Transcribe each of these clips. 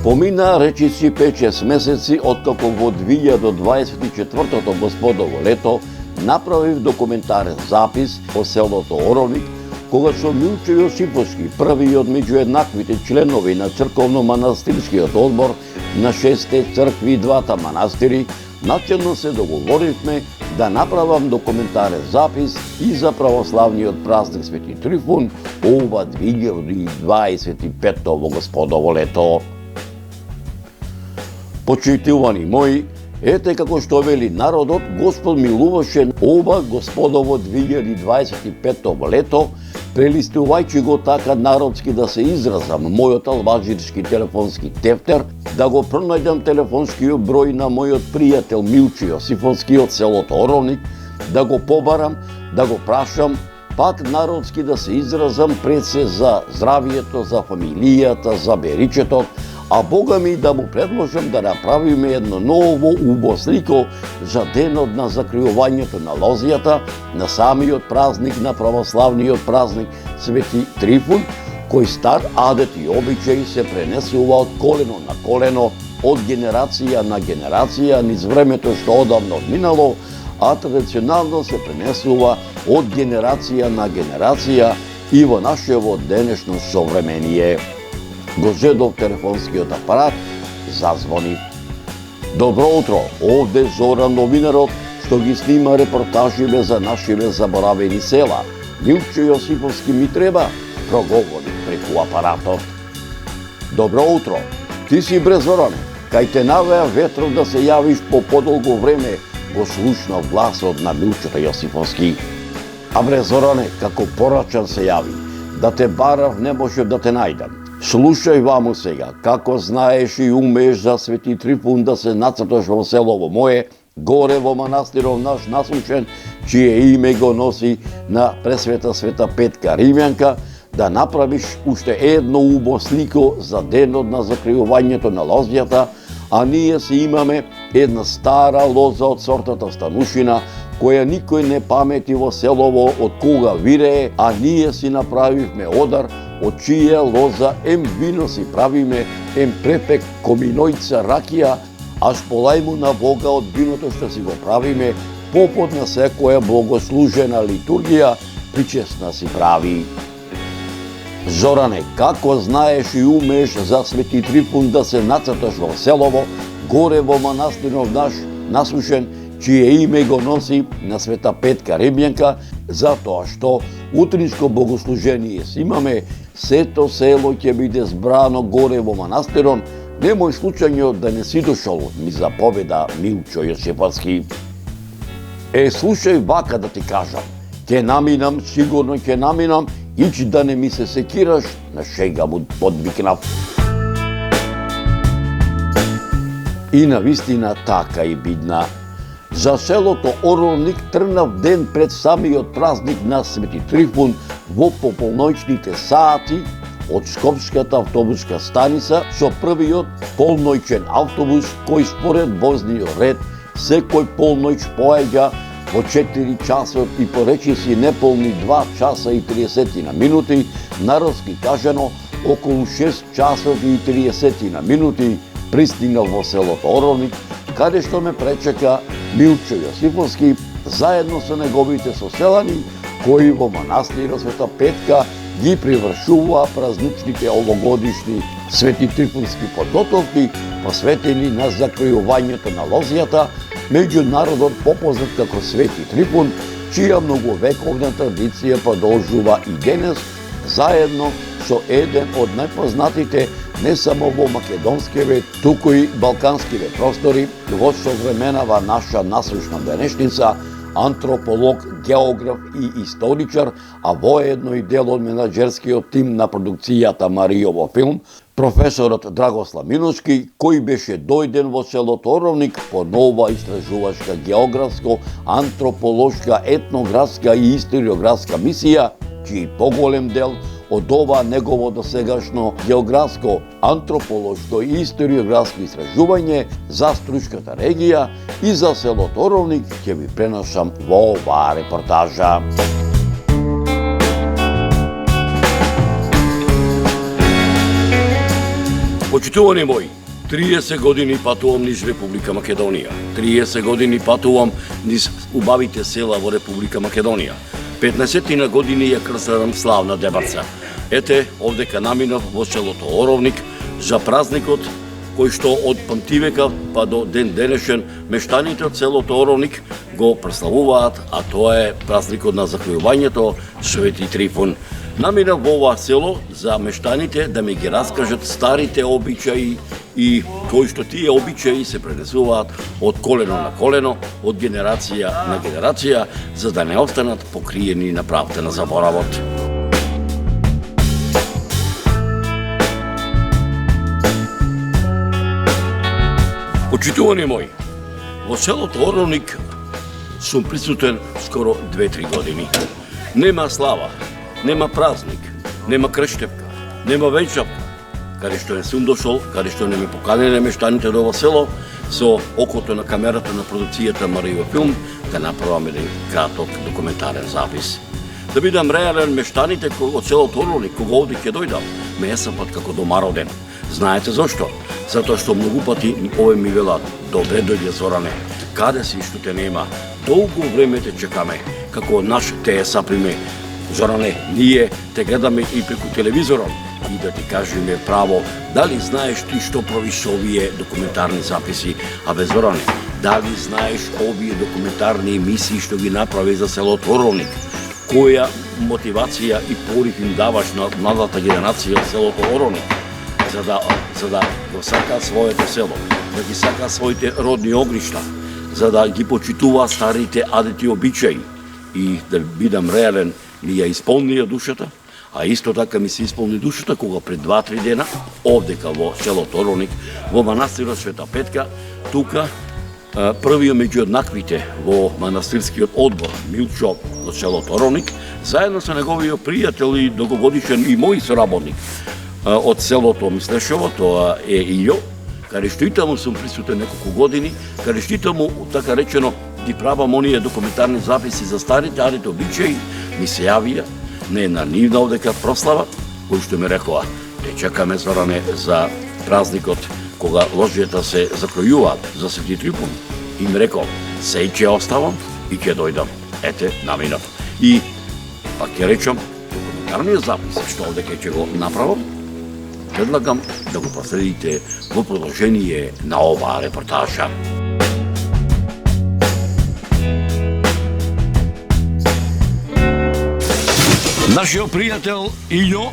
Помина речиси 5-6 месеци откако во 2024 господово лето направив документарен запис о селото Оровник, кога со Милчо Јосиповски, првиот меѓу еднаквите членови на црковно-манастирскиот одбор на 6 цркви и 2 манастири, начелно се договоривме да направам документарен запис и за православниот празник Свети Трифун ова 2025 во господово лето. Почитувани мои, ете како што вели народот, Господ милуваше ова господово 2025 лето, прелистувајќи го така народски да се изразам мојот албажирски телефонски тефтер, да го пронајдам телефонскиот број на мојот пријател Милчо Јосиповски од селото Оровник, да го побарам, да го прашам, пак народски да се изразам пред се за здравието, за фамилијата, за беричето, а Бога ми да му предложам да направиме едно ново убаво слико за денот на закриувањето на лозијата, на самиот празник, на православниот празник Свети Трифун, кој стар адет и обичај се пренесува од колено на колено, од генерација на генерација, низ времето што одамно одминало, а традиционално се пренесува од генерација на генерација и во нашево денешно современие. Го зедов телефонскиот апарат, зазвони. Добро утро, овде Зоран новинарот, што ги снима репортаживе за нашиве заборавени села. Милчо Јосиповски ми треба, проговори преку апаратот. Добро утро, ти си бре Зоране, кај те навеа ветров да се јавиш по подолго време, го слушнав гласот на Милчо Јосиповски. А бре Зоране, како порачан се јави, да те барав не можев да те најдам. Слушај ваму сега, како знаеш и умееш за Свети Трифун да се нацрташ во селово мое, горе во манастиров наш наслушен, чие име го носи на Пресвета Света Петка Римјанка, да направиш уште едно убаво слико за денот на закриувањето на лозијата, а ние си имаме една стара лоза од сортата станушина, која никој не памети во селово од кога вирее, а ние си направивме одар, од чија лоза ем вино си правиме, ем препек коминојца ракија, аш полајму на Бога од виното што си го правиме, попод на секоја богослужена литургија, причесна си прави. Зоране, како знаеш и умееш за Свети Трифун да се нацрташ во селово, горе во манастиров наш наслушен, чие име го носи на Света Петка Римјанка, затоа што утринско богослужение си имаме, сето село ќе биде збрано горе во манастирон, немој случајно да не си дошол, ми заповеда Милчо Јосиповски. Слушај вака да ти кажам, ќе наминам, сигурно ќе наминам, ич да не ми се секираш, на шега му подвикнав. И навистина така и бидна. За селото Оровник трнав ден пред самиот празник на Свети Трифун во пополнојчните сати од Скопската автобуска станица со првиот полнојчен автобус кој според возниот ред секој полнојч поаѓа во 4 часот и по речиси неполни 2 часа и 30 минути, народски кажано околу 6 часот и 30 минути пристигнав во селото Оровник, каде што ме пречека Милчо Јосиповски заедно со неговите соселани, кои во манастирот Света Петка ги привршуваа празничните овогодишни Свети Трифунски подготовки, посветени на закриувањето на лозијата, меѓу народот попознат како Свети Трифун, чија многовековна традиција продолжува и денес, заедно со еден од најпознатите не само во македонскиве, туку и балканскиве простори, во современава наша наслушна денешница, антрополог, географ и историчар, а воедно и дел од менаџерскиот тим на продукцијата Маријово филм, професорот Драгослав Миношки, кој беше дојден во селото Оровник по нова истражувачка географско, антрополошка, етнографска и историографска мисија, чиј поголем дел од ова негово досегашно географско, антрополошко и историографско истражување за Струшката регија и за селото Оровник ќе ви преношам во оваа репортажа. Почитувани мои, 30 години патувам низ Република Македонија. 30 години патувам низ убавите села во Република Македонија. 15 години ја крстарам славна Дебарца. Ете, овдека наминав во селото Оровник за празникот кој што од памтивека па до ден денешен мештаните од селото Оровник го прославуваат, а тоа е празникот на закојувањето Свети Трифун. Наминав во ова село за мештаните да ми ги раскажат старите обичаи и кои што тие обичаи се пренесуваат од колено на колено, од генерација на генерација, за да не останат покриени на правта на заборавот. Почитувани мои, во селото Оровник сум присутен скоро 2-3 години. Нема слава, нема празник, нема крштевка, нема венчавка, каде што не сум дошол, каде што не ме поканиле мештаните до ова село, со окото на камерата на продукцијата Марио Филм, да направам еден краток документарен запис. Да бидам реален, мештаните од селото Оровник, кога овде ќе дојдам, ме есапат како домароден. Знаете зошто? Затоа што многу пати овој ми велат: добре дојде Зоране, каде си што те нема? Долго време те чекаме, како наш те есаприме. Зоране, ние те гледаме и преку телевизорот, и да ти кажеме право, дали знаеш ти што правиш со овие документарни записи? Абе Зоране, дали знаеш овие документарни емисии што ги направи за селото Оровник? Која мотивација и порив им даваш на младата генерација селото Оровник? За да го сака своето село, да ги сака своите родни огништа, за да ги почитува старите адети обичаи. И да бидам реален, ми ја исполнија душата, а исто така ми се исполни душата кога пред 2-3 дена, овдека во селото Оровник, во манастирот Света Петка, тука првиот меѓу еднаквите во манастирскиот одбор, Милчо од селото Оровник, заедно со неговиот пријател и долгогодишен и мој соработник од селото Мислешово, тоа е Илјо, каде што и таму сум присутен неколку години, каде што и таму, така речено, ги правам оние документарни записи за старите адети обичаи, ми се јавија на една нивна овдека прослава, кој што ми рекоа: те чекаме Зоране за празникот кога ложјата се закројуваат за Свети Трифун. И ми рекол: сеј ќе оставам и ќе дојдам. Ете, наминав. И па ќе речам, документарниот запис што овдека ќе го направам, предлагам да го проследите во продолжение на оваа репортажа. Нашиот пријател Илјо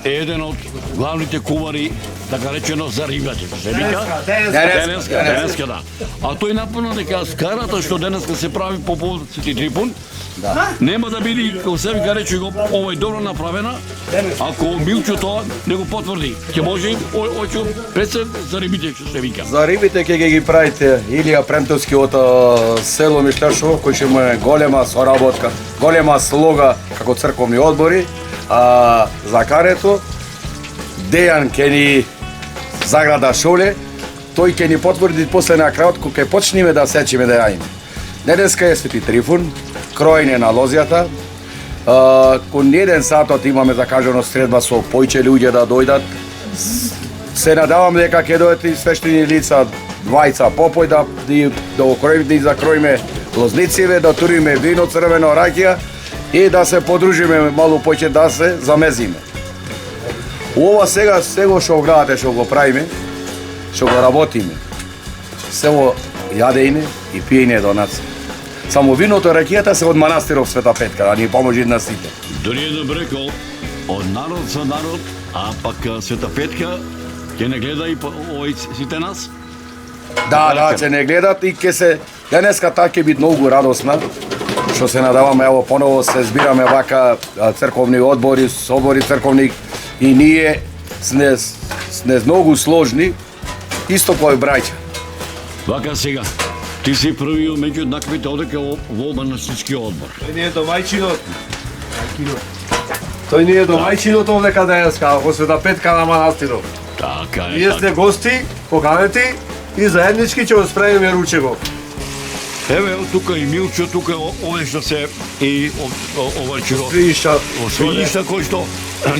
е еден од главните кувари, така речено, за рибјата. Се вика? Денеска, да. А тој напомна дека скарата што денеска се прави по повод Свети Трифун, нема да биде, како се вика, рече го, овој добро направена, ако Милчо тоа не го потврди. Ќе може и ојчо пресед за рибите, што се вика. За рибите ќе ги правите Илија Премтовски од село Мишташово, кој ќе има голема соработка, голема слога како црковни одбори, а за карето Дејан ќе ни заграда шоле, тој ќе ни потврди после на крајот кога ќе почнеме да сечиме да јаиме. Денеска е Свети Трифун, кроење на лозјата. Кон 1 сатот имаме закажано средба со појче луѓе да дојдат. Се надавам дека ќе дојдат и свештени лица, двајца попој да закроиме лознициве, да туриме вино црвено, ракија и да се подружиме малку поќе да се замезиме. Ова сега што гледате што го правиме, што го работиме, село јадење и пиење до нација. Само виното и ракијата се од манастирот Света Петка, да ни поможи на сите. Дори еден рекол, од народ за народ, а пак Света Петка ќе не гледа и овој сите нас? Да, ќе не гледат и ќе се денеска таа ќе биде многу радосна, што се надаваме, ево поново се збираме вака црковни одбори, собори црковни и ние сме многу сложни, исто кој браќа. Вака сега, ти си првиот меѓу еднаквите одека во манастирскиот одбор. Тој не е домајчинот. Тој не е домајчинот овдека денеска во Света Петка на манастирот. Така е. Ние сте гости, поканети и заеднички ќе го спремиме ручегот. Еве тука и Милчо, тука овде што се и ова чиро. Свиништа кој што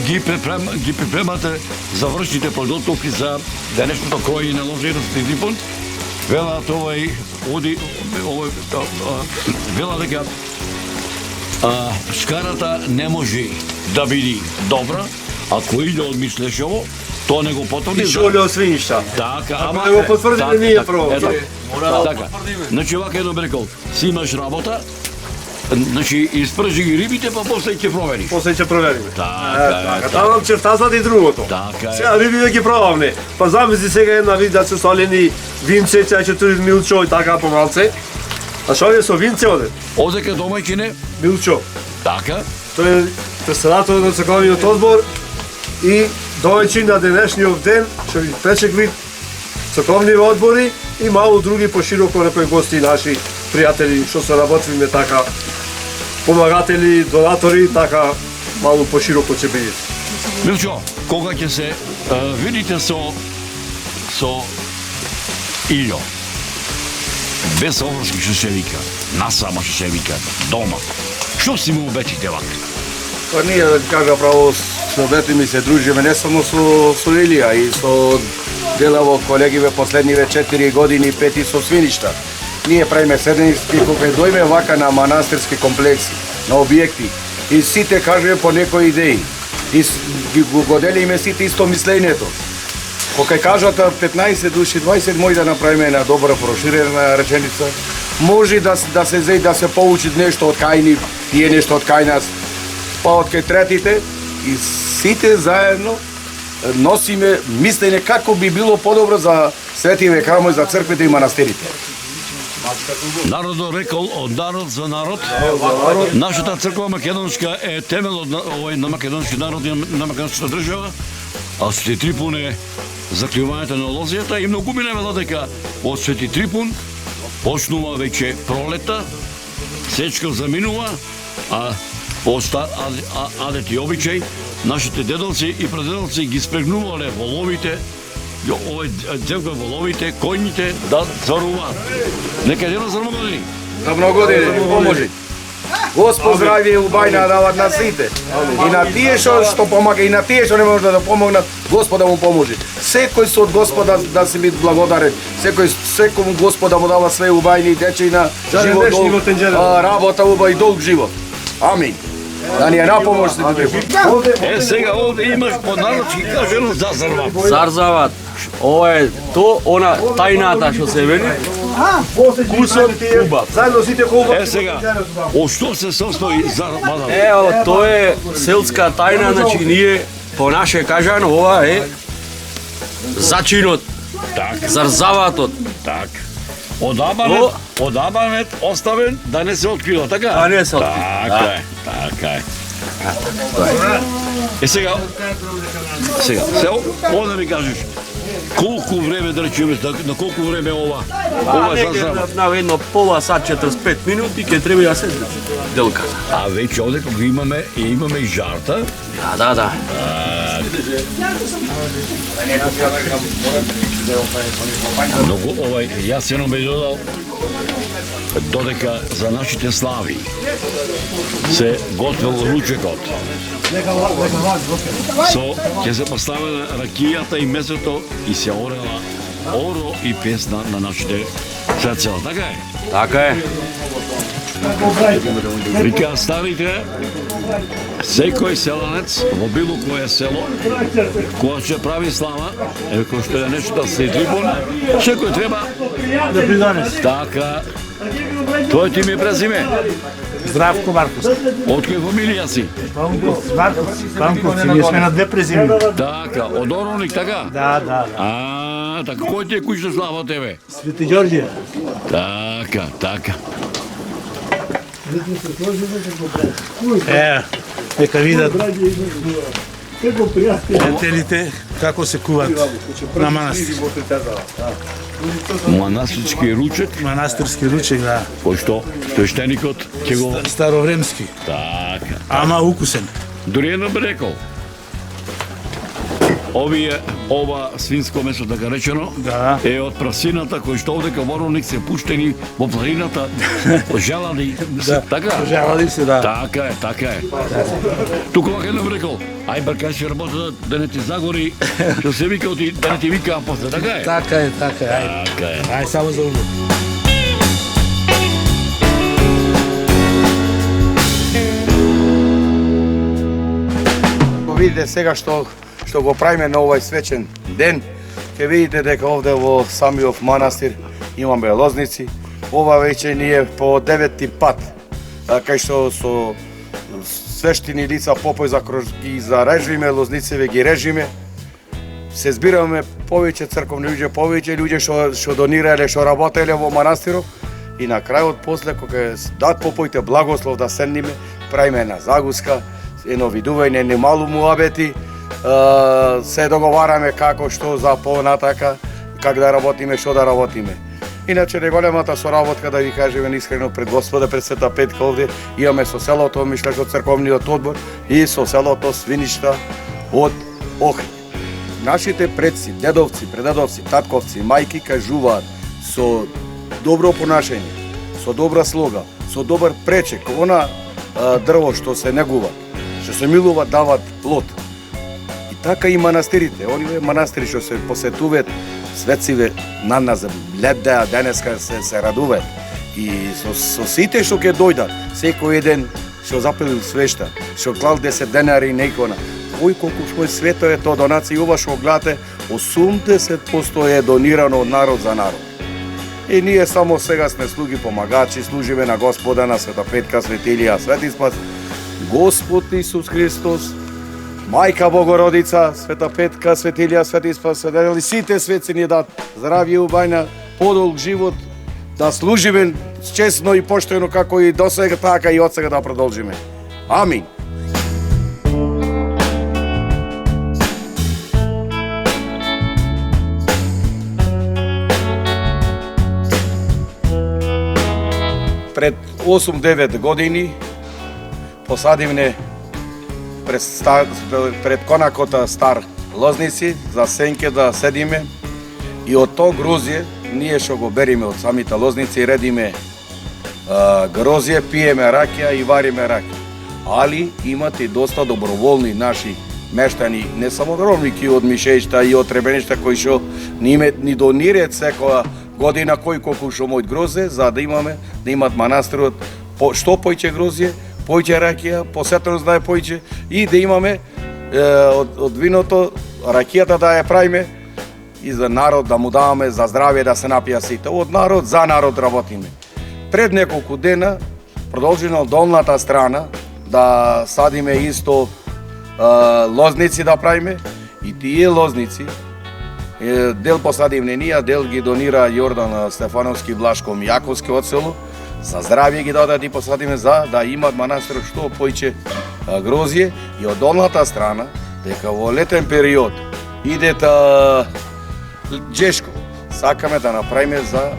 ги припремате за вршните подготовки за денешното кројење на лозијата Трипун. Велат овој оди вела дека шкарата не може да биде добра ако иде од Мишлешево, тоа не го потврди. И шоле од свиништа. Така, ама не го потврдиме ние прво. Така. Значи вака едно рекол, си имаш работа, значи испржи ги рибите, па после ќе провериш. После ќе провериме. Така. Тамам чертазат и другото. Така. Сега рибите ги пробавме. Па замисли сега една вид да се солени винце, ќе тури Милчо и така помалце. А што е со винце оде? Озека домајчине? Милчо. Така. Тој е председател на црковниот одбор и домајчин на денешниот ден, што ви пречекви црковни одбори и малку други пошироко некои гости наши пријатели што се работиме така, помагатели, донатори, така малку пошироко ќе биде. Милчо, кога ќе се видите со Илјо, без обврски што се вика, насама што се вика, дома, што си му обечите вака? Па ние, да ти кажа право, со дете ми се дружиме не само со Илија, и со делаво колегиве последниве 4 години, 5 со свиништа. Ние правиме седеници кога дојме вака на манастирски комплекси, на објекти, и сите кажеме по некои идеи. И го делиме сите исто мислењето. Кога кажат 15 души, 20 може да направиме една добра проширена реченица, може да се зеј да се поучи нешто од кај нив, тие нешто од кај нас, па од кај третите, и сите заедно носиме мислење како би било подобро за светиве храмови, за црквите и манастирите. Народот рекол од народ за народ. Нашата црква македонска е темелот на македонски народ и на македонската држава, а Свети Трипун е заклjuвањето на лозијата и многу ми вела дека од Свети Трипун почнува веќе пролета, сечка заминува, а адет и обичај, нашите дедовци и прадедовци ги спрегнувале воловите, дзелка воловите, коњите да царуваат. Нека дено за много години. За много години, поможи. Господ здравје и убајна дават на сите. И на тие што помага, и на тие што не може да помогнат, Господ да му поможи. Секој со од Господа да се бит благодарен. Секому Господ да му дава све убајни дечина, живот, работа уба и долг живот. Амин. Да ни е напомош се Е, сега овде имаш по народски кажено зазарват. Зарзават. Ова е она тајната што се вели. Кусот убав. Заедно сите колба. Е, сега, од што се состои зарват? Тоа е селска тајна, значи ние по наше кажано ова е зачинот. Так. Зарзаватот. Так. Од Абанет оставен да не се открива, така? Да не се открива. Така е. Е сега, да ми кажеш, колку време да речеме, на колку време ова зазрава? На едно пола сат 45 минути ќе треба да се делката. А веќе овде кога имаме и жарта. Да. Многу јас едно би додал додека за нашите слави се готвел ручекот. Ќе се поставила ракијата и месото и се орела оро и песна на нашите срцева. Така е? Така е. Вика старите, секој селанец во било кое село, кога ќе прави слава, кој што е нешто да се Трипун, секој треба да придонесе. Така. Тоа ти ми презиме? Здравко Марковски. Од која фамилија си? Панковци, ние сме на две презимени. Така, од Оровник, така? Да. Така, кој ти е куќна слава од тебе? Свети Ѓорѓе. Така. Нека видат пријателите како се куват на манастир. Манастирски ручек. Манастирски ручек, да. Кој што свештеникот ќе го... Старовремски. Така. Ама укусен. Дури едно би рекол. ова свинско месо така речено Да. е од прасината кои што овде кај Воровник се пуштени во планината, желани, така? Желали се, да. Така е. Туку вака едном рекол, ај бркај се работа да не ти загори, што се вика да не ти вика после, така е? Така е, ај. Така е. Ај само за умот. Видите сега што го правиме на овој свечен ден, ќе видите дека овде во самиот манастир имаме лозници. Ова веќе ни е по 9-ти пат, кај што со свештени лица попој ги зарежиме, лозницеве ги режиме. Се збираме повеќе црковни луѓе, повеќе луѓе што донирале, што работеле во манастирот. И на крајот после кога дат попојте благослов да седниме, правиме една загуска, едно видување, не малу муабети, се договараме како што за понатака, как да работиме, што да работиме. Иначе неголемата соработка, да ви кажеме искрено пред Господа, пред Света Петка овде, имаме со селото Мишлеш од црковниот одбор и со селото Свиништа од Охрид. Нашите предци, дедовци, предедовци, татковци, мајки кажуваат со добро понашање, со добра слога, со добар пречек, она дрво што се негува, што се милува, дават плод. И така и манастирите, оние манастири што се посетуваат, светциве на нас лебдеа денеска се радуваат. И со сите што ќе дојдат, секој еден што запилил свешта, што клал 10 денари на икона, колку што свето е тоа донација, ова што гледате, 80% е донирано од народ за народ. И ние само сега сме слуги помагачи, служиме на Господа, на Света Петка, Светилија, Свети Спас, Господ Исус Христос, Мајка Богородица, Света Петка, Светилија, Свети Спас, сите светци ни дат здравје, убајна, подолг живот, да служиме честно и поштено како и досега, така и од сега да продолжиме. Амин. Пред 8-9 години посадивме пред конакота стар лозници за сенке да седиме и од тоа грозје ние што го бериме од самите лозници редиме грозје, пиеме ракија и вариме ракија. Али имате и доста доброволни наши мештани, не само ромники од Мишејшта и од Требеништа кои што ни донираат секоја година кој колку што мојот грозе, за да имат манастирот што појќе грозје, појќе ракија, посетено знае појќе и да имаме од виното ракијата да ја правиме и за народ да му даваме за здравје да се напија сите. Од народ за народ работиме. Пред неколку дена продолжиме од долната страна да садиме исто лозници да правиме и тие лозници дел посадивме ние, дел ги донира Јордан Стефановски, Влашко Јаковски од село. За здравје ги дадат и посадиме за да имат манастир што појќе грозје и од долната страна дека во летен период идет Джешко. Сакаме да направиме за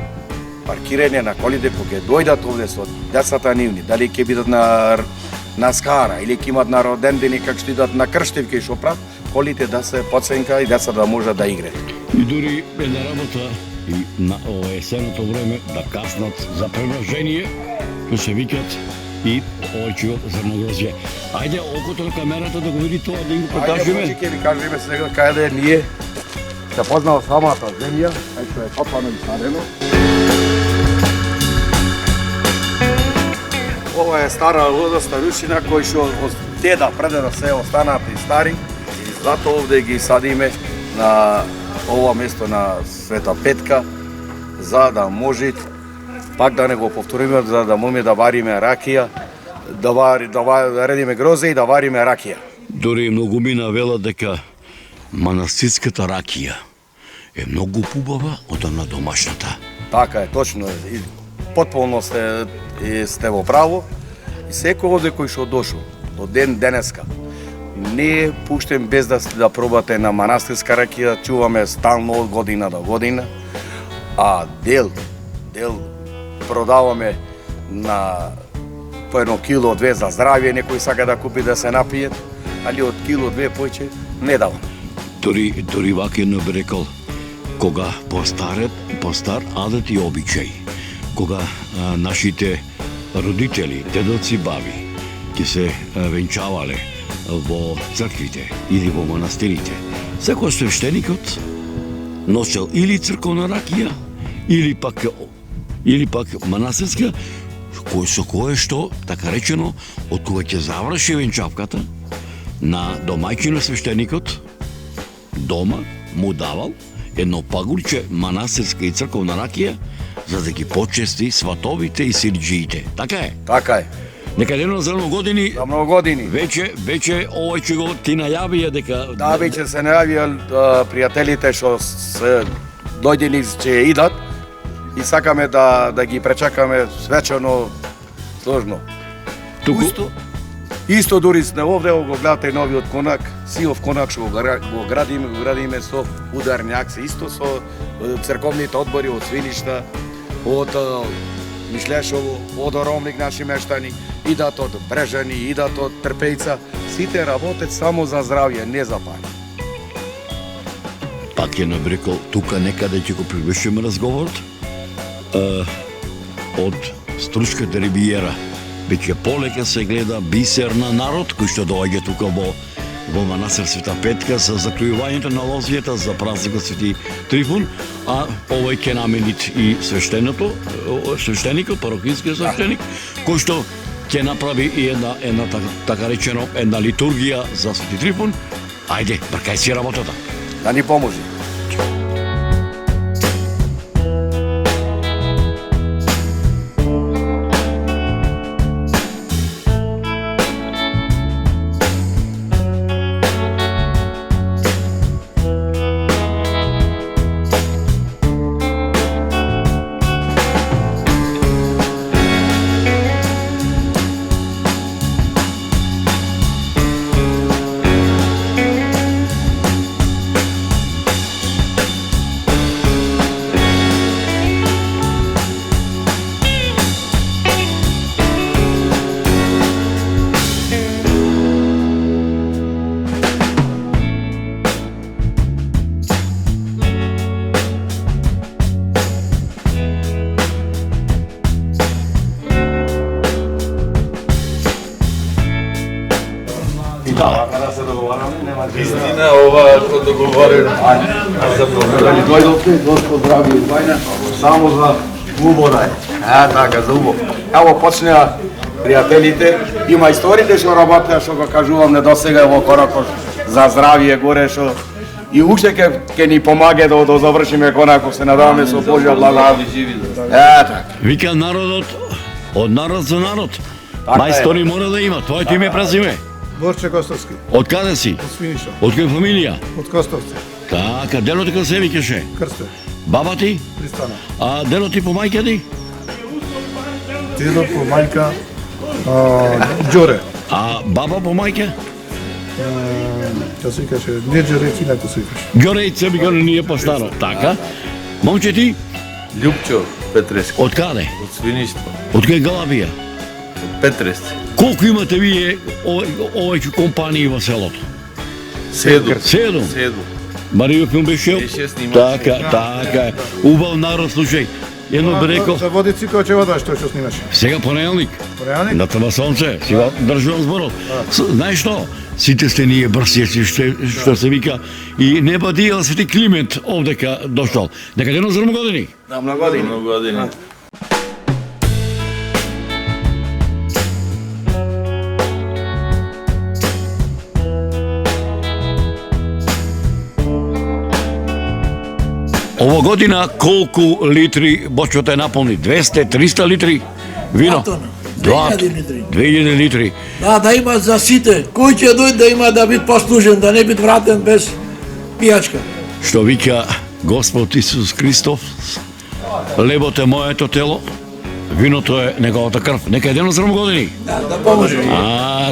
паркирање на колите кога ќе дојдат овде со децата нивни, дали ќе бидат на скара или ќе имат на роден ден и как што идат на крштевки што прават, колите да се подсенка и децата да можат да играат. И дури една работа и на есеното време да каснат за превражение, што се викат и овој зрногрозје. Ајде окото на камерата да го види тоа, да им го покажеме. Ајде, ќе ви кажеме сега каде ние се познава самата земја, што е копано и садено. Ова е стара луда, старушина, кој што од деда, предеда се останат и стари. И затоа овде ги садиме на ова место на Света Петка, за да може пак да не го повториме, за да можеме да вариме ракија, да редиме грозе и да вариме ракија. Дори многумина велат дека манастирската ракија е многу побава од на домашната. Така е, точно е. Потполно сте во право. И секој овде кој што дошол до денеска не е пуштен без да пробате на манастирска ракија, чуваме стално од година до година, а дел продаваме на по 1 кило, 2 за здравје, некој сака да купи да се напијат, али од кило, 2 појќе не даваме. Дори вака би рекол, кога постар адет и обичај, кога нашите родители, дедоци, баби, ќе се венчавале во црквите или во манастирите, секој свештеникот носел или црковна ракија, или пак манастирска, со кое што, така речено, од кога ќе заврши венчавката, на домајчино свештеникот дома му давал едно пагурче манастирска и црковна ракија за да ги почести сватовите и сирџиите. Така е? Така е. Некадено за многу години. За многу години. Веќе овој ќе го ти најавија дека Да, веќе се најавија пријателите што се дојдени ќе идат и сакаме да ги пречакаме свечено сложно. туку Исто дури сме овде, го гледате новиот конак, сиов конак што го градиме со ударњак, исто со црковните одбори од Свилишта, од Мишлешово, од Оромник наши мештани, идат од Брежани, идат од Трпејца, сите работат само за здравје, не за пари. пак ќе набрекол, тука некаде ќе го привршиме разговорот, од Стручката ривиера. Веќе полека се гледа бисер на народ кој што доаѓа тука во манастир Света Петка за заклjuувањето на лозијата за празникот Свети Трифун, а овој ќе наменит и свештеникот, парокинскиот свештеник, кој што ќе направи и една така речено една литургија за Свети Трифун. Ајде, бркај си работата. Да ни поможи. Истина, ова што договорен. Дали дојдовте, Господ здрави и бајна, само за уборај. Така, за убо. Ево почнеа пријателите, има историите што работеа, што го кажувам не досега во конакот за здравје горе што и уште ќе ни помаге да завршиме конакот, се надаваме со Божја благодат. Така. Вика народот, од народ за народ. Така е. Мајстори мора да има, твоето име и презиме. Борче Костовски, Од каде си? од Свиниша, Од која фамилија? од Костовци, Така, делот како се викаше? Крсте, Баба ти? Пристана. А делот ти по мајка ти? Дедо по мајка Ѓоре. А баба по мајка? Тоа се викаше, не Ѓоре, цинато се викаше. Ѓорејце би го ние постаро. Така. Момче ти? Љупчо Петрески, Од каде? од Свиништво, Од која Галабија? Петресци, Колку имате вие овој компании во селото? 7. 7. 7. Маријов му беше? Беше снимачи. Така. Убав народ, слушај. Едно би рекол, За водици кој ќе водаш тој што снимаше. сега понеделник, Реалник? на това сонце, си го држувам зборот. Знаеш што? Сите сте ние брсијаци, што се вика, и не бадија Свети Климент овдека дошол. Некаде на 7 години. На многу години. Многу години. Ова година колку литри бочвата наполни? 200, 300 литри вино? 2000 литри. 2000 литри. Да има за сите. Кој ќе дојде да има да биде послужен, да не биде вратен без пијачка. Што вика Господ Исус Христов, лебот е моето тело, виното е неговата крв. Нека едно 7 години. Да поможе.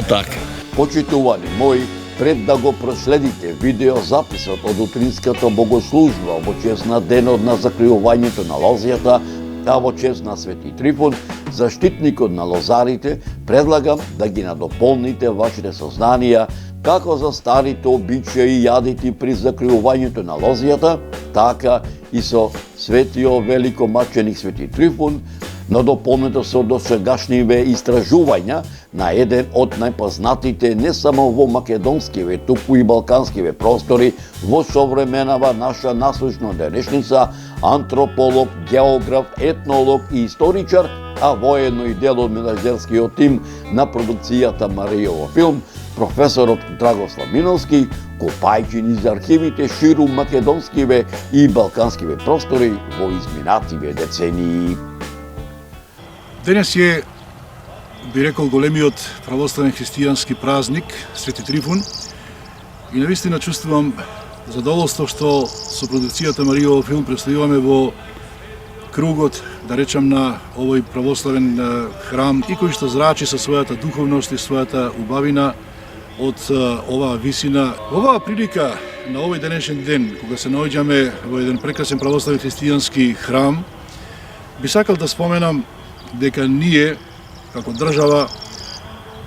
Така. Почитувани мои, пред да го проследите видеозаписот од утринската богослужба во чест на денот на закриувањето на лозијата, а во чест на Свети Трифун, заштитникот на лозарите, предлагам да ги надополните вашите сознанија како за старите обичаи и јадите при закриувањето на лозијата, така и со светиот великомаченик Свети Трифун, но дополнето со досегашниве истражувања на еден од најпознатите не само во македонскиве, туку и балканскиве простори во современава наша насочна денешница, антрополог, географ, етнолог и историчар, а воедно и дел од менаџерскиот тим на продукцијата Маријово филм, професорот Драгослав Миновски, копајќи низ архивите ширум македонскиве и балканскиве простори во изминативе децении. Денес е, би рекол, големиот православен христијански празник, Свети Трифун, и навистина чувствувам задоволство што со продукцијата Маријово филм престојуваме во кругот, да речам, на овој православен храм и кој што зрачи со својата духовност и својата убавина од оваа висина. Оваа прилика на овој денешен ден, кога се наоѓаме во еден прекрасен православен христијански храм, би сакал да споменам дека ние, како држава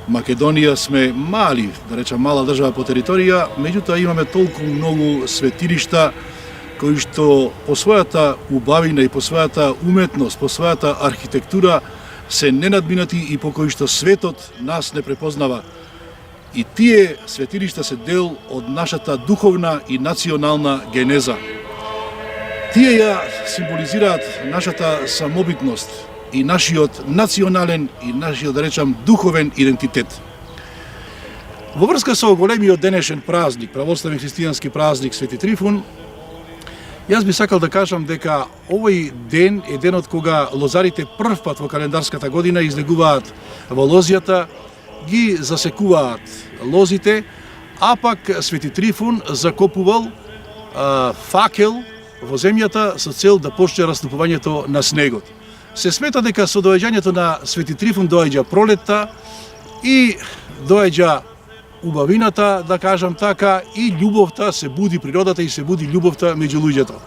Македонија, сме мали, да речам мала држава по територија, меѓутоа имаме толку многу светилишта кои што по својата убавина и по својата уметност, по својата архитектура се ненадминати и по кои што светот нас не препознава. И тие светилишта се дел од нашата духовна и национална генеза. Тие ја символизираат нашата самобитност и нашиот национален и нашиот, да речам, духовен идентитет. Во врска со големиот денешен празник, православен христијански празник Свети Трифун, јас би сакал да кажам дека овој ден е денот кога лозарите прв пат во календарската година излегуваат во лозијата, ги засекуваат лозите, а пак Свети Трифун закопувал факел во земјата со цел да почне раступувањето на снегот. Се смета дека со доаѓањето на Свети Трифун доаѓа пролетта и доаѓа убавината, да кажам така, и љубовта, се буди природата и се буди љубовта меѓу луѓето.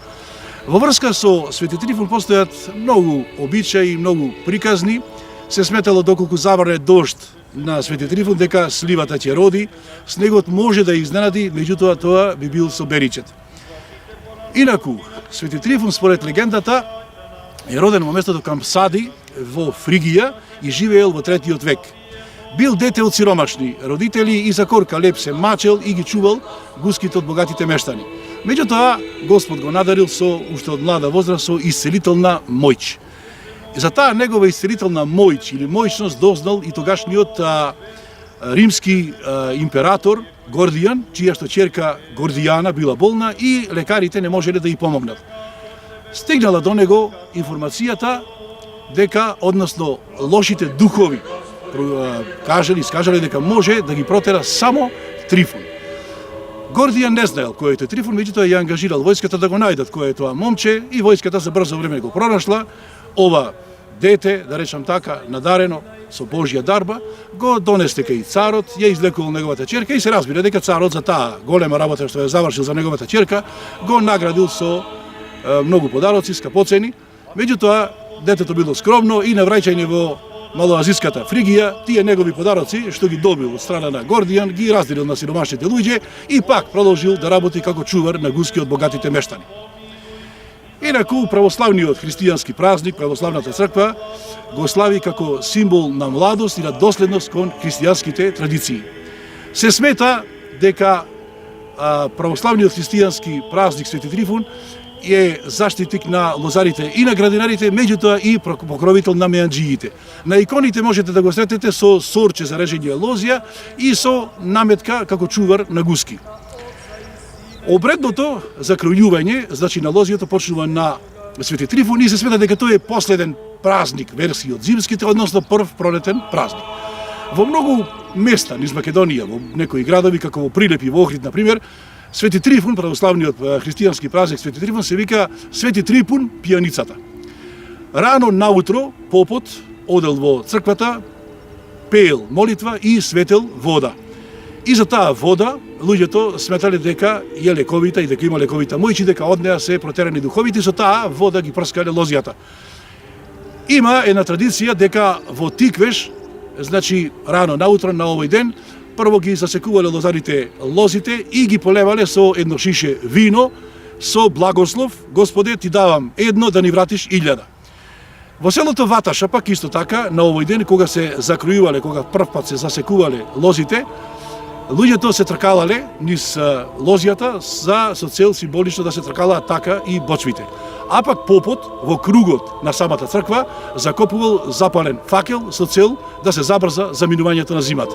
Во врска со Свети Трифун постојат многу обичаи, многу приказни. Се сметало доколку заврне дожд на Свети Трифун дека сливата ќе роди, снегот може да изненади, меѓутоа тоа би бил со беричет. Инаку, Свети Трифун според легендата е роден во местото Кампсади во Фригија и живеел во 3 век. Бил дете од сиромашни родители и за корка леп се мачел и ги чувал гуските од богатите мештани. Меѓутоа, Господ го надарил уште од млада возраст со исцелителна моќ. За таа негова исцелителна моќ или моќност дознал и тогашниот римски император Гордијан, чија што ќерка Гордијана била болна и лекарите не можеле да ја помогнат. Стигнала до него информацијата дека, односно лошите духови искажале дека може да ги протера само Трифун. Гордијан не знаел кој е тој Трифун, меѓутоа ја ангажирал војската да го најдат кој е тоа момче и војската за брзо време го пронашла. Ова дете, да речам така, надарено со Божја дарба, го донесте кај царот, ја излекувал неговата ќерка и се разбира дека царот за таа голема работа што ја завршил за неговата ќерка, го наградил со многу подароци, скапоцени. Меѓутоа, детето било скромно и на враќање во малоазиската Фригија, тие негови подароци што ги добил од страна на Гордијан, ги разделил на сиромашните луѓе и пак продолжил да работи како чувар на гуски од богатите мештани. Инаку, православниот христијански празник, православната црква, го слави како символ на младост и на доследност кон христијанските традиции. Се смета дека православниот христијански празник Свети Трифун е заштитник на лозарите и на градинарите, меѓутоа и покровител на меанџиите. На иконите можете да го сретнете со сорче за режење лозија и со наметка како чувар на гуски. Обредното закројување, значи на лозијата, почнува на Свети Трифун и се смета дека тој е последен празник, версија од зимските, односно прв пролетен празник. Во многу места низ Македонија, во некои градови како во Прилеп и во Охрид, например, Свети Трифун, православниот христијански празник Свети Трифун, се вика Свети Трифун пијаницата. Рано наутро попот одел во црквата, пеел молитва и светел вода. И за таа вода луѓето сметале дека е лековита и дека има лековита моќ, дека од неа се протерани духовите, со таа вода ги прскале лозијата. Има една традиција дека во Тиквеш, значи рано наутро на овој ден, прво ги засекувале лозарите лозите и ги полевале со едно шише вино, со благослов, Господе, ти давам едно да ни вратиш 1000. Во селото Ваташа, пак исто така, на овој ден, кога се закројувале, кога првпат се засекувале лозите, луѓето се тркалале низ лозијата со цел символично да се тркалаат така и бочвите. А пак попот во кругот на самата црква закопувал запален факел со цел да се забрза заминувањето на зимата.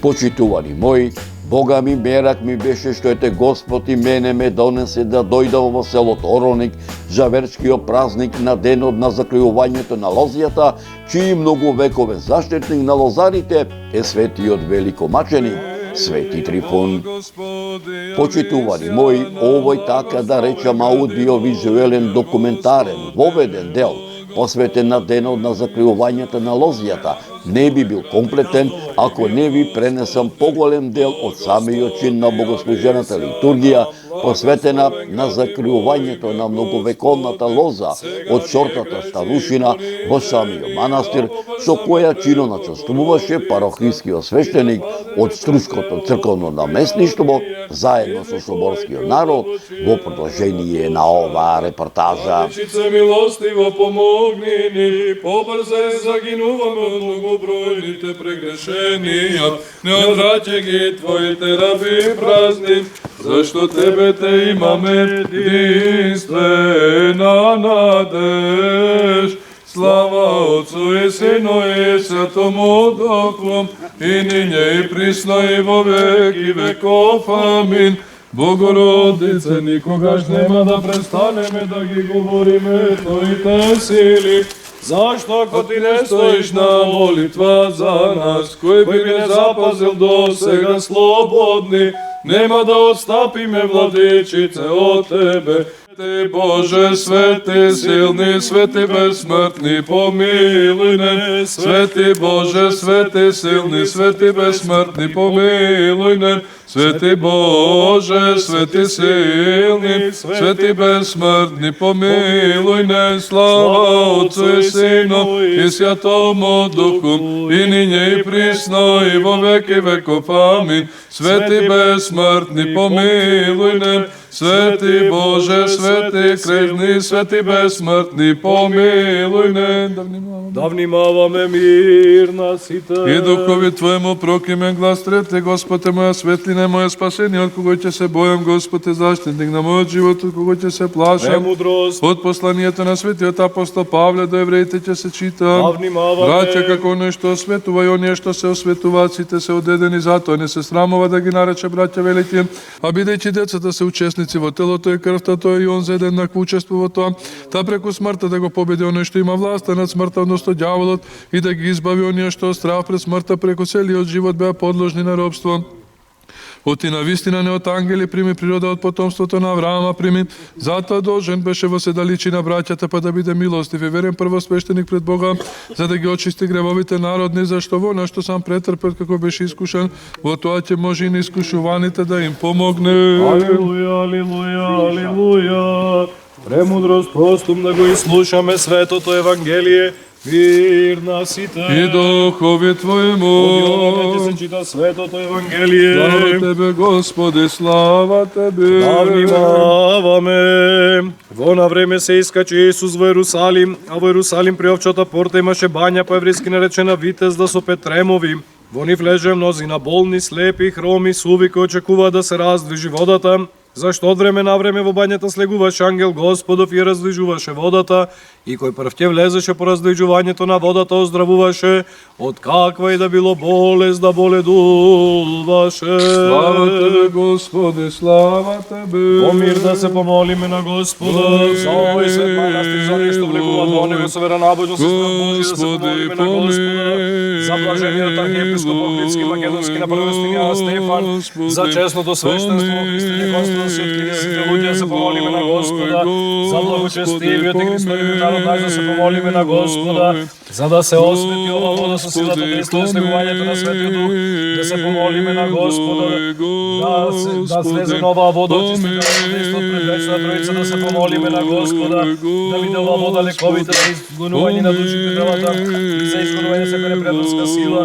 Почитувани мои, Бога ми мерак ми беше што ете Господ и мене ме донесе да дојдам во селото Ороник за верскиот празник на денот на закријувањето на лозијата, чии многу вековен заштитник на лозарите е светиот великомаченик, Свети Трифун. Почитувани мои, овој така да речам аудиовизуелен документарен воведен дел посветен на денот на закријувањето на лозијата, не би бил комплетен ако не ви пренесам поголем дел од самиот чин на богослужената литургија, посветена на закријувањето на многовековната лоза од сортата старушина во самиот манастир, со која чино начествуваше парохискиот свештеник од Струското црковно наместништво, заедно со соборскиот народ, во продолжение на оваа репортажа. Милостиво помогни ни, побрзај загинуваме од многобројните прегрешенија, не одвраќај ги Твоите раби празни, зашто Тебе те имаме единствена надеж. Слава Отцу и Сину и Светому Духу, и ниње и присно и во веки веков. Амин. Богородице, никогаш нема да престанеме да ги говориме Твоите сили, зашто ако Ти не стоиш на молитва за нас, кој би не запазил до сега слободни, нема да отстапиме, владичице, од Тебе. Свети Боже, свети силни, свети безсмртни, помилуј не. Свети Боже, свети силни, свети безсмртни, помилуј не. Свети Боже, свети силни, свети безсмртни, помилуј не. Слава Отцу и Сину и Святому Духу, и ниње и присно и во веки веков. Амин. Свети безсмртни, помилуј не. Свети Боже, свети кревни, свети безсмртни, помилуј не. Да внимаваме мир на сите. И духови Твоему прокимен глас трети, Господе, моја светлина, моја спасение, од кого ќе се бојам, Господе, заштитник на мојот живот, од кого ќе се плашам. Премудрост. Од посланието на светиот апостол Павле до евреите ќе се чита. Да внимаваме. Браќа, како нешто осветува и оние што се осветуваат, сите се одедени, затоа не се срамува да ги нарече браќа велики, а бидејќи децата се учесници во телото и крвта, тој и он за еднакво учество во тоа, та преку смртта да го победи оној што има власта над смртта, односто ѓаволот, и да ги избави оние што страв пред смртта преку целиот живот беа подложни на робство. Оти на вистина не од ангели прими природа од потомството на Авраама прими, затоа должен беше во седаличи на браќата, па да биде милостив и верен првосвештеник пред Бога, за да ги очисти гревовите народни, зашто во нашто сам претрпел како беше искушен, во тоа ќе може и на искушуваните да им помогне. Алилуја, алилуја, алилуја. Премудрост простум да го изслушаме светото Евангелие, мир на сите. И духови Твоему. Одјаваме се чита светото Евангелие. Слава Тебе, Господи, слава Тебе. Да внимаваме. Во на време се искачи Исус во Ерусалим, а во Ерусалим при овчата порта имаше бања по еврејски наречена Витезда со петремови. Во нив лежеа мнозина болни, слепи, хроми, суви кои очекуваат да се раздвижи водата. Зашто од време на време во бањата слегуваше ангел Господов и раздвижуваше водата, и кој прв ќе влезеше по раздвижувањето на водата оздравуваше, од каква и да било болест да боледуваше. Слава Тебе, Господи, слава Тебе. Во мир да се помолиме на Господа, за овој свет манастир, за нешто влегуваат во него со вера набожност и страх Божи, да се помолиме на Господа, за блажениот архиепископ Охридски Македонски на првостиња Стефан, за честното свештенство во Христије Господа си откриви сите луѓе, се помолиме на Господа, за благочестивиот и Христовиот народ наш, да се помолиме на Господа, за да се освети ова вода со силата действо и слегувањето на Светиот Дух, да се помолиме на Господа, да слезе нова вода, очистително действо пред вечна Троица, да се помолиме на Господа, да биде ова вода лековите за изгонување на душите делата и за изгонување секоја непријателска сила,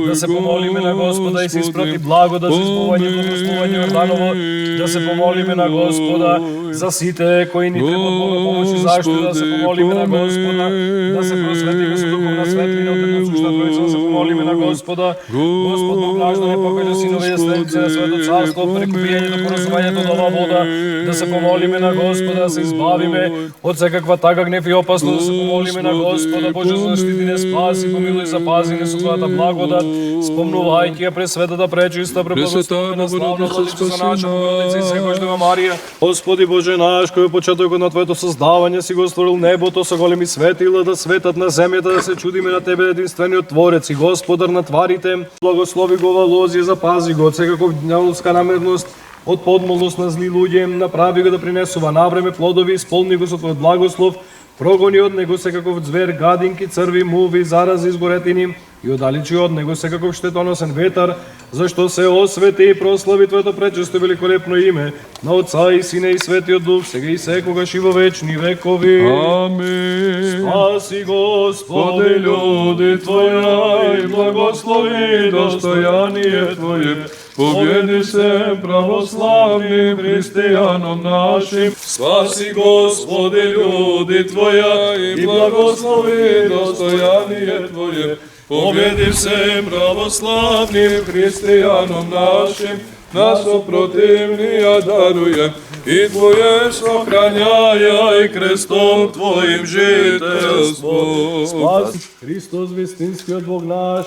да се помолиме на Господа и се испрати благодат за избување и благословување Јорданово, да се помолиме на Господа за сите кои ни требаат Бога помош и заштита, да се помолиме на Господа, да се просветиме со духовна светлина од едносушна Троица, да се помолиме на Господа, Господ Бог наш да не покаже синове и наследници на Светото Царство, преку пиењето, поразумењето од оваа вода, да се помолиме на Господа, да се избавиме од секаква тага гнев и опасност, да се помолиме на Господа, Боже, заштити не спаси, помилуј, запази не со твојата благодат, спомнувајќи ја пресветата, пречиста, преблагословена, славна Владица за наша Богородица и секојаш Дева Марија. Господи Боже наш, кој почетокот на Твоето создавање си го створил небото со големи светила, да светат на земјата, да се чудиме на Тебе, единствениот Творец и Господар на тварите. Благослови го ова лозје, запази го од секаков дјаволска намерност, од подмолност на зли луѓе, направи го да принесува навреме плодови, исполни го со Твојот благослов, прогони од него секаков звер, гадинки, црви, муви, зарази, изгоретини и оддалечи од него секаков штетоносен ветар, зашто се освети и прослави Твоето пречисто великолепно име, на Отца и Сина и Светиот Дух, сега и секогаш и во вечни векови. Амин. Спаси Господи люди Твоја и благослови достојание Твое. Победи се православни христијаном нашим. Спаси Господи люди Твоја и благослови достојание Твое. Победи се православни христијаном нашим. Нас противнија дарујем и Твое сохрањаја и крестом Твоим жителство. Спаси Христос, вистинскиот Бог наш,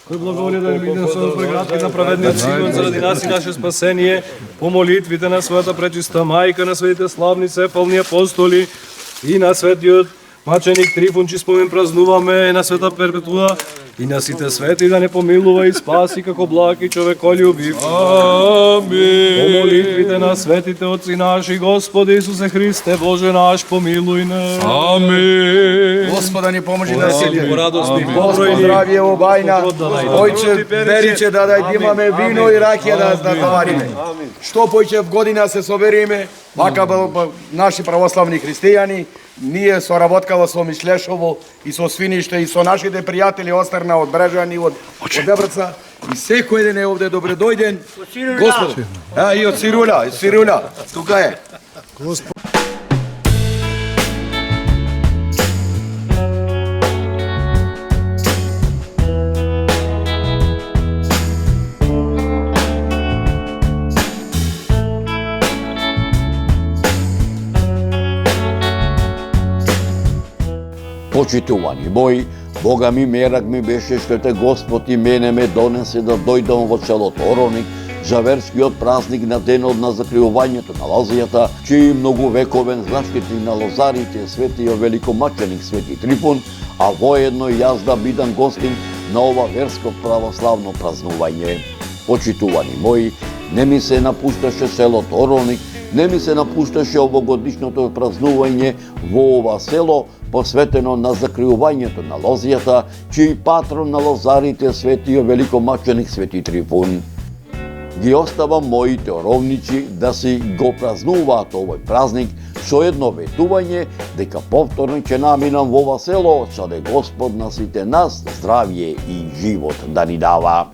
кој благоволи да не бидем со преградки на праведниот Симон заради нас и наше спасение, по молитвите на својата пречиста мајка, на светите славни цефални апостоли и на светиот маченик Трифун, чиј спомен празнуваме, на света Перпетуа и на сите свети да не помилува и спаси како благ и човеколюбив. Амин. По молитвите на светите Отци наши, Господи Исусе Христе, Боже наш, помилуј нас. Амин. Господа ни поможи да се Радостни, Боже, здравје обајна, Ојче, бериче да имаме вино и ракија да завариме. Што појќе в година се собериме, вака наши православни христијани, ние соработкава со Мишлешово и со Свиниште и со нашите пријатели Острна од Брежани, од Дебрца и секој ден е овде добре дојден. Господ, и од Сируля, тука е. Почитувани мои, Бога ми мерак ми беше што те Господ и мене ме донесе да дојдам во селото Ороник за верскиот празник на денот на закриувањето на Лазијата, чиј многовековен заштитник на лозарите светиот великомаченик Свети Трифун, а воедно јас да бидам гостин на ова верско православно празнување. Почитувани мои, не ми се напушташе селото Ороник, не ми се напушташе овогодишното празнување во ова село, посветено на закриувањето на Лозијата, чиј патрон на лозарите светиот великомаченик Свети Трифун. Ги оставам моите оровници да си го празнуваат овој празник со едно ветување дека повторно ќе наминам во ова село, за да Господ на сите нас здравје и живот да ни дава.